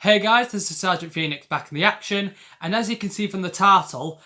Hey guys, this is Sergeant Phoenix back in the action, and as you can see from the title,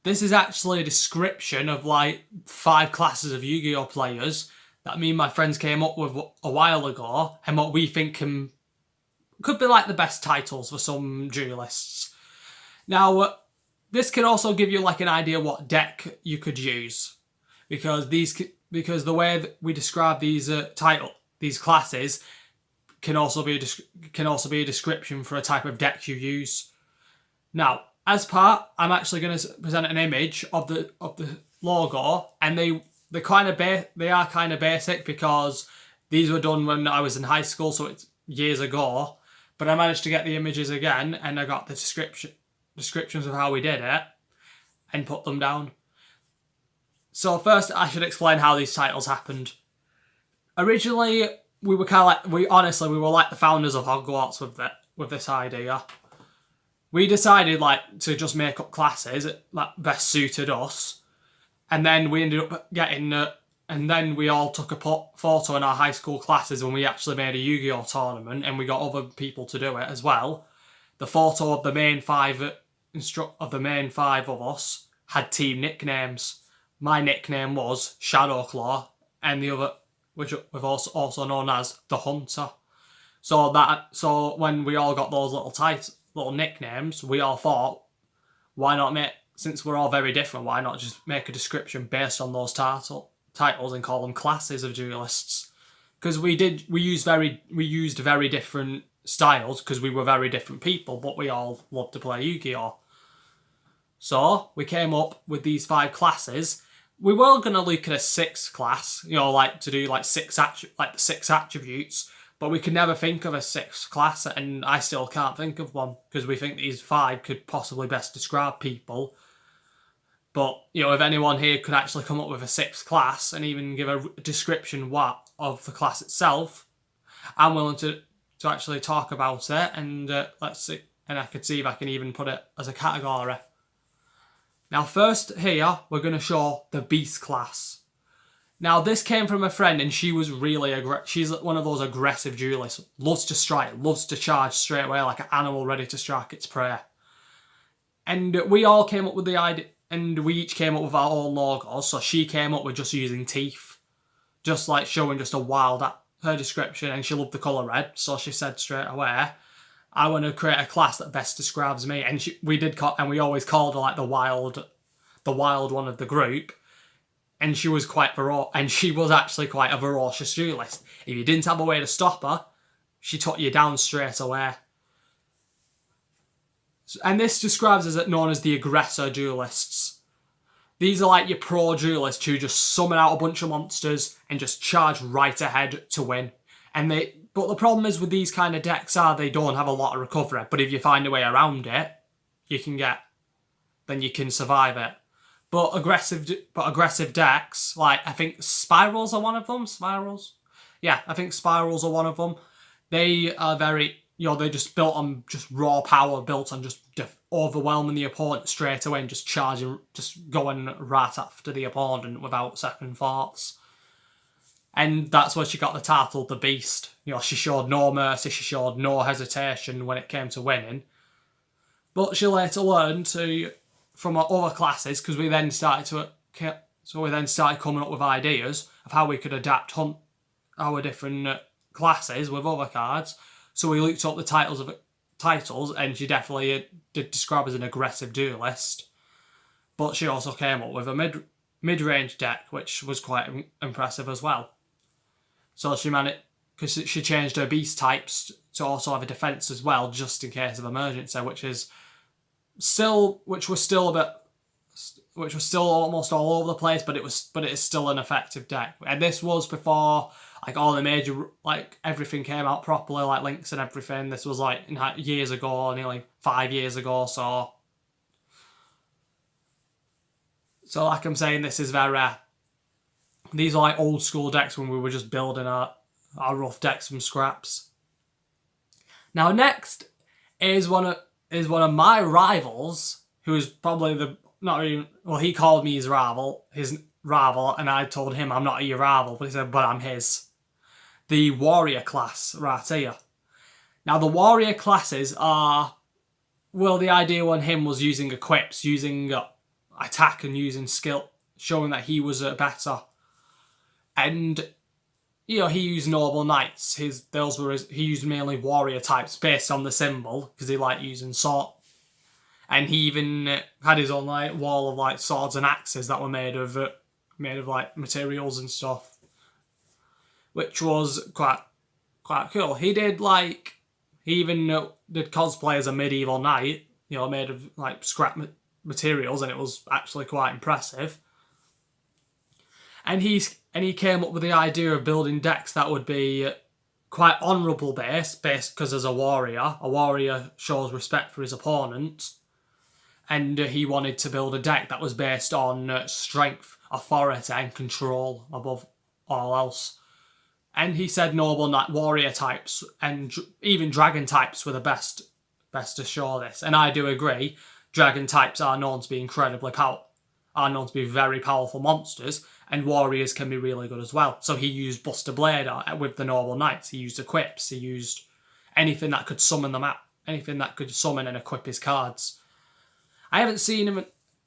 this is actually a description of like 5 classes of Yu-Gi-Oh players that me and my friends came up with a while ago, and what we think could be like the best titles for some duelists. Now, this can also give you like an idea what deck you could use, because the way that we describe these these classes can also be a description for a type of deck you use. Now, as part, I'm actually going to present an image of the logo, and they are kind of basic because these were done when I was in high school, so it's years ago. But I managed to get the images again, and I got the descriptions of how we did it, and put them down. So first, I should explain how these titles happened. Originally, we were like the founders of Hogwarts with this idea. We decided to just make up classes that best suited us, and then we ended up getting and then we all took a photo in our high school classes when we actually made a Yu-Gi-Oh tournament, and we got other people to do it as well. The photo of the main five of us had team nicknames. My nickname was Shadowclaw, and the other, which was also known as the Hunter. So when we all got those little nicknames, we all thought, why not since we're all very different, why not just make a description based on those titles and call them classes of duelists? Because we used very different styles because we were very different people, but we all loved to play Yu-Gi-Oh. So we came up with these 5 classes. We were going to look at a 6th class, to do the 6 attributes, but we could never think of a 6th class, and I still can't think of one, because we think these 5 could possibly best describe people. But, if anyone here could actually come up with a 6th class and even give a description of the class itself, I'm willing to actually talk about it, and let's see, and I could see if I can even put it as a category. Now first here, we're going to show the Beast class. Now this came from a friend, and she was really she's one of those aggressive duelists. Loves to strike, loves to charge straight away like an animal ready to strike its prey. And we all came up with the idea, and we each came up with our own logos. So she came up with just using teeth, just showing just a wild her description, and she loved the colour red. So she said straight away, I want to create a class that best describes me, and we always called her the wild one of the group. And she was actually quite a ferocious duelist. If you didn't have a way to stop her, she took you down straight away. And this describes us as known as the aggressor duelists. These are your pro duelists who just summon out a bunch of monsters and just charge right ahead to win. But the problem is with these kind of decks they don't have a lot of recovery. But if you find a way around it, then you can survive it. But aggressive decks, I think Spirals are one of them. Spirals? Yeah, I think Spirals are one of them. They are very, they're just built on just raw power, built on just overwhelming the opponent straight away and just charging, just going right after the opponent without second thoughts. And that's where she got the title, the Beast. She showed no mercy, she showed no hesitation when it came to winning. But she later learned from our other classes, because we then started coming up with ideas of how we could adapt our different classes with other cards. So we looked up the titles, and she definitely did describe as an aggressive duelist. But she also came up with a mid-range deck, which was quite impressive as well. So she managed, because she changed her beast types to also have a defense as well, just in case of emergency, which was still almost all over the place, but it is still an effective deck. And this was before all the major everything came out properly, links and everything. This was years ago, nearly 5 years ago. So I'm saying, this is these are old school decks when we were just building our rough decks from scraps. Now next is one of my rivals, who is probably he called me his rival, and I told him I'm not your rival, but he said, but I'm his. The warrior class right here. Now the warrior classes are, well, the idea on him was using equips, using attack and using skill, showing that he was better. And he used noble knights. He used mainly warrior types based on the symbol because he liked using sword. And he even had his own wall of swords and axes that were made of materials and stuff, which was quite cool. He did he even did cosplay as a medieval knight, made of scrap materials, and it was actually quite impressive. And he came up with the idea of building decks that would be quite honourable based because as a warrior shows respect for his opponent, and he wanted to build a deck that was based on strength, authority, and control above all else. And he said noble knight warrior types and even dragon types were the best to show this. And I do agree, dragon types are known to be very powerful monsters, and warriors can be really good as well. So he used Buster Blade with the noble knights. He used equips. He used anything that could summon them out, anything that could summon and equip his cards. I haven't seen him.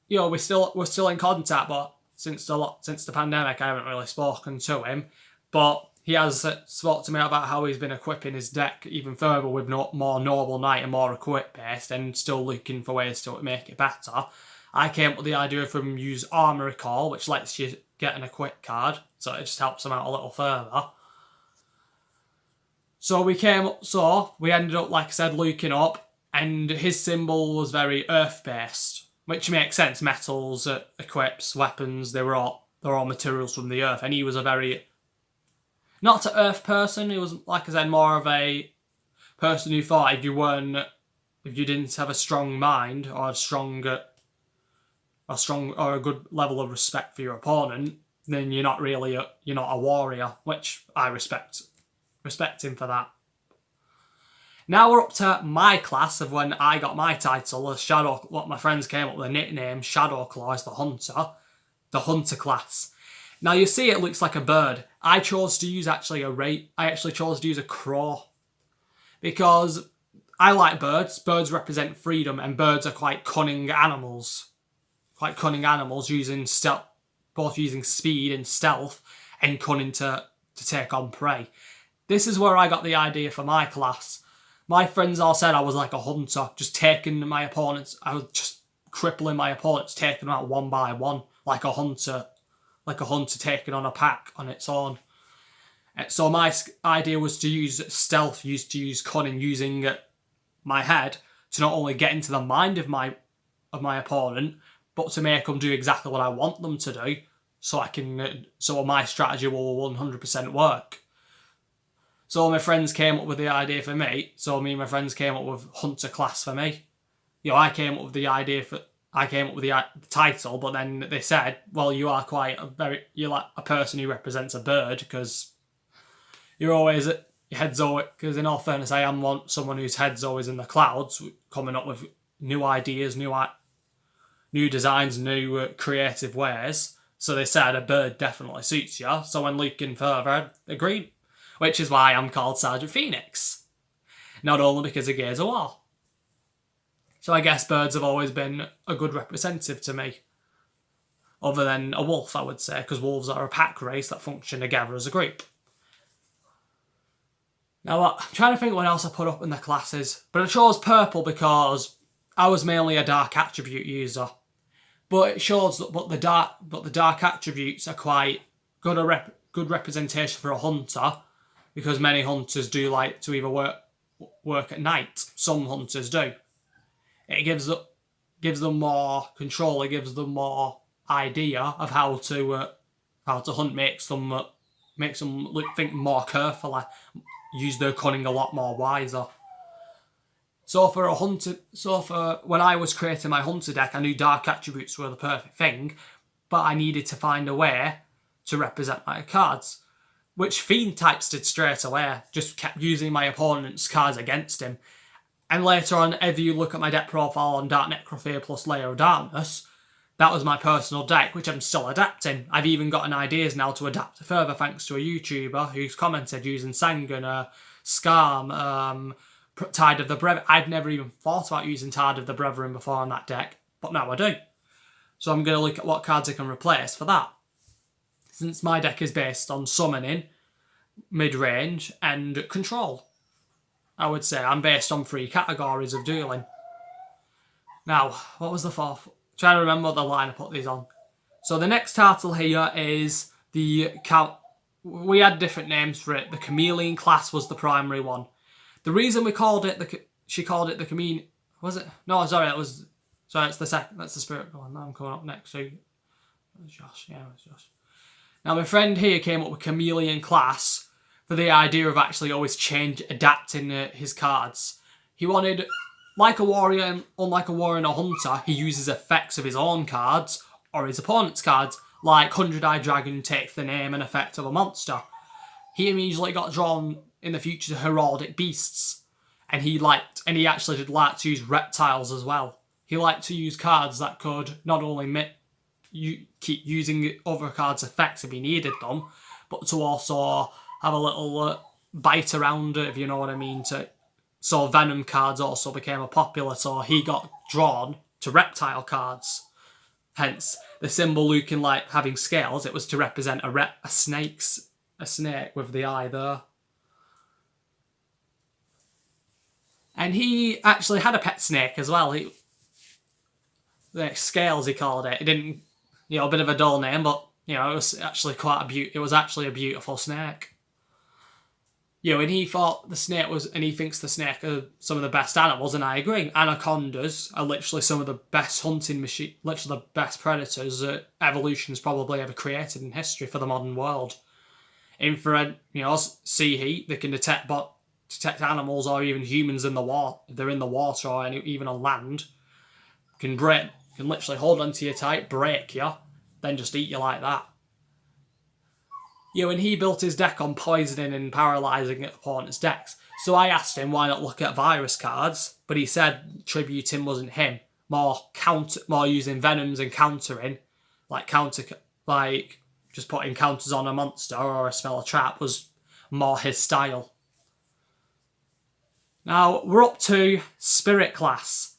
We're still in contact, but since the pandemic, I haven't really spoken to him. But he has spoke to me about how he's been equipping his deck even further with more noble knight and more equip based, and still looking for ways to make it better. I came up with the idea of him use Armor Recall, which lets you get an equip card, so it just helps him out a little further. So we ended up, like I said, looking up, and his symbol was very earth-based, which makes sense. Metals, equips, weapons, they're all materials from the earth, and he was a very not an earth person. He was, like I said, more of a person who thought if you didn't have a strong mind or a good level of respect for your opponent, then you're not a warrior, which I respect him for that. Now we're up to my class of when I got my title as Shadow. What my friends came up with a nickname, Shadow Claw, as the hunter class. Now you see, it looks like a bird. I chose to use a crow because I like birds. Birds represent freedom, and birds are quite cunning animals. Using stealth, both using speed and stealth and cunning to take on prey. This is where I got the idea for my class. My friends all said I was like a hunter, just taking my opponents. I was just crippling my opponents, taking them out one by one, like a hunter taking on a pack on its own. So my idea was to use stealth, to use cunning, using my head to not only get into the mind of my opponent, but to make them do exactly what I want them to do, so my strategy will 100% work. So my friends came up with the idea for me. So me and my friends came up with hunter class for me. I came up with the title, but then they said, well, you're like a person who represents a bird because you're always your head's always, because in all fairness, I am someone whose head's always in the clouds, coming up with new ideas, new designs, new creative ways. So they said a bird definitely suits you. So when looking further, I agreed, which is why I'm called Sergeant Phoenix. Not only because of Gears of War. So I guess birds have always been a good representative to me. Other than a wolf, I would say, because wolves are a pack race that function together as a group. Now, I'm trying to think what else I put up in the classes. But I chose purple because I was mainly a dark attribute user. But it shows that the dark attributes are quite good representation for a hunter, because many hunters do like to either work at night. Some hunters do. It gives them more control. It gives them more idea of how to hunt. Makes them think more carefully. Use their cunning a lot more wiser. So when I was creating my hunter deck, I knew dark attributes were the perfect thing, but I needed to find a way to represent my cards, which Fiend types did straight away. Just kept using my opponent's cards against him. And later on, if you look at my deck profile on Dark Necrophilia plus Layer of Darkness, that was my personal deck, which I'm still adapting. I've even gotten ideas now to adapt further thanks to a YouTuber who's commented using Sanguiner, Skarm, Tide of the Brethren. I'd never even thought about using Tide of the Brethren before on that deck, but now I do. So I'm going to look at what cards I can replace for that. Since my deck is based on summoning, mid-range, and control. I would say I'm based on 3 categories of dueling. Now, what was the 4th? Trying to remember what the line I put these on. So the next turtle here is the... We had different names for it. The Chameleon class was the primary one. The reason we called it she called it the Chameleon... Was it? No, sorry, that was... Sorry, it's the second. That's the spirit one. Now I'm coming up next. So, Josh. Yeah, it was Josh. Now, my friend here came up with Chameleon class for the idea of actually always adapting his cards. He wanted, like a warrior, unlike a warrior and a hunter, he uses effects of his own cards or his opponent's cards, like 100-Eyed Dragon takes the name and effect of a monster. He immediately got drawn in the future to heraldic beasts, and he actually did like to use reptiles as well. He liked to use cards that could not only keep using other cards' effects if he needed them, but to also have a little bite around it, if you know what I mean. So Venom cards also became popular, so he got drawn to reptile cards. Hence, the symbol looking like having scales, it was to represent a snake with the eye there. And he actually had a pet snake as well. Scales, he called it. It didn't, a bit of a dull name, but it was actually it was actually a beautiful snake. And he thought the snake and he thinks the snake are some of the best animals, and I agree. Anacondas are literally some of the best hunting machine, literally the best predators that evolution's probably ever created in history for the modern world. Infrared, sea heat, they can detect animals or even humans in the water. If they're in the water or even on land, can literally hold onto you tight, break you, then just eat you like that. And he built his deck on poisoning and paralysing opponents' decks. So I asked him why not look at virus cards, but he said tributing wasn't him. More using venoms and countering, just putting counters on a monster or a spell or trap was more his style. Now we're up to Spirit class.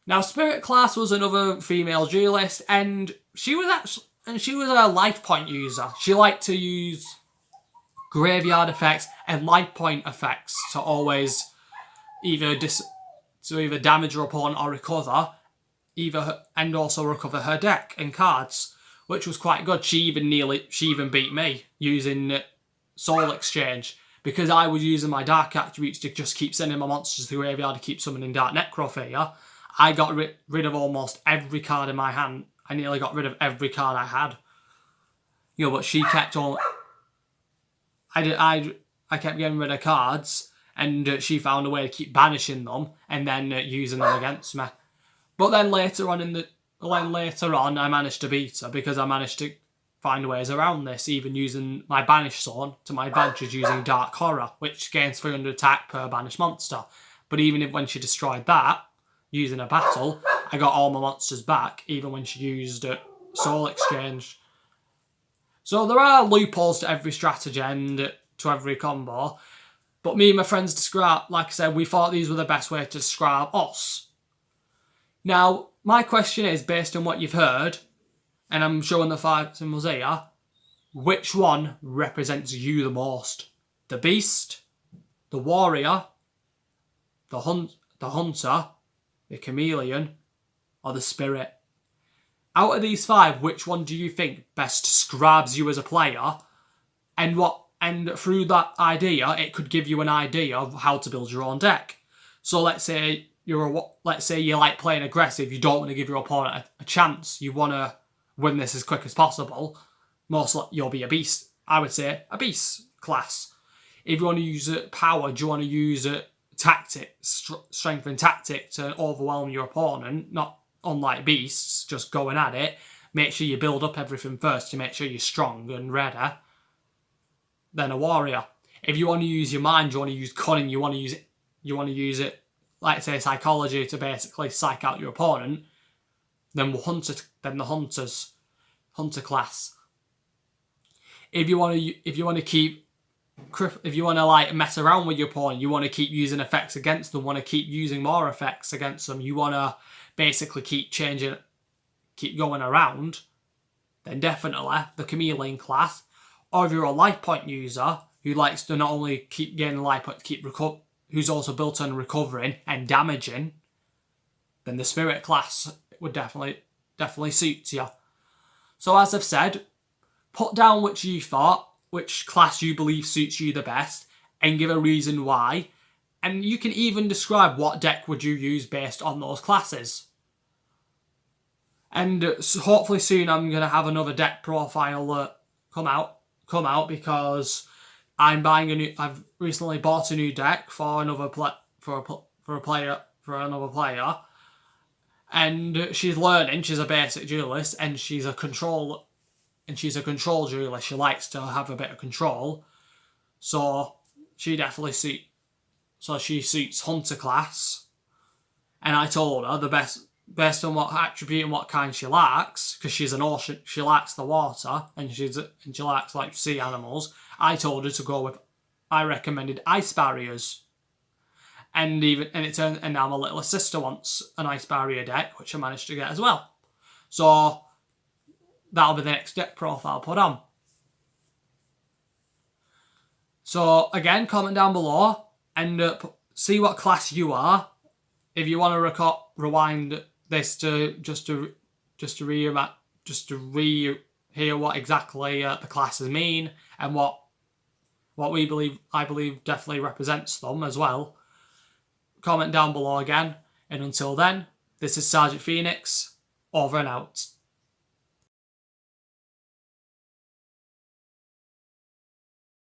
Now, Spirit class was another female duelist, and she was a life point user. She liked to use graveyard effects and life point effects to always either damage her opponent or recover, and also recover her deck and cards, which was quite good. She even beat me using Soul Exchange, because I was using my dark attributes to just keep sending my monsters to the graveyard to keep summoning Dark Necrophilia. I got rid of almost every card in my hand. I nearly got rid of every card I had. But she kept on... I kept getting rid of cards, and she found a way to keep banishing them and then using them against me. But then later on I managed to beat her, because I managed to find ways around this, even using my Banish Zone to my advantage using Dark Horror, which gains 300 attack per banished monster. But even when she destroyed that, using a battle, I got all my monsters back, even when she used Soul Exchange. So there are loopholes to every strategy and to every combo, but me and my friends like I said, we thought these were the best way to describe us. Now, my question is, based on what you've heard, and I'm showing the 5 symbols here, which one represents you the most? The Beast, the Warrior, the Hunter, the Chameleon, or the Spirit? Out of these 5, which one do you think best describes you as a player? And through that idea, it could give you an idea of how to build your own deck. So let's say you like playing aggressive, you don't want to give your opponent a chance, you want to win this as quick as possible. You'll be a beast. I would say a beast class. If you want to use power, do you want to use strength and tactic to overwhelm your opponent? Not unlike beasts, just going at it. Make sure you build up everything first to make sure you're strong and ready. Then a warrior. If you want to use your mind, you want to use cunning, you want to use it, like say psychology, to basically psych out your opponent. Then the hunter class. If you want to keep if you want to like mess around with your opponent, you want to keep using effects against them, want to keep using more effects against them, you want to basically keep changing, keep going around, then definitely the Chameleon class. Or if you're a life point user who likes to not only keep gaining life points, who's also built on recovering and damaging, then the Spirit class would definitely suit you. So as I've said, put down which class you believe suits you the best, and give a reason why. And you can even describe what deck would you use based on those classes. And hopefully soon I'm going to have another deck profile come out because I've recently bought a new deck for another player, and she's learning. She's a basic duelist, and she's a control duelist. She likes to have a bit of control, so she suits Hunter class. And I told her the based on what attribute and what kind she likes, because she's an ocean, she likes the water, and she likes like sea animals. I told her to go with, I recommended ice barriers. And now my little sister wants an ice barrier deck, which I managed to get as well. So that'll be the next deck profile put on. So again, comment down below and see what class you are. If you want to rewind this to just to hear what exactly the classes mean and what I believe definitely represents them as well. Comment down below again, and until then, this is Sergeant Phoenix, over and out.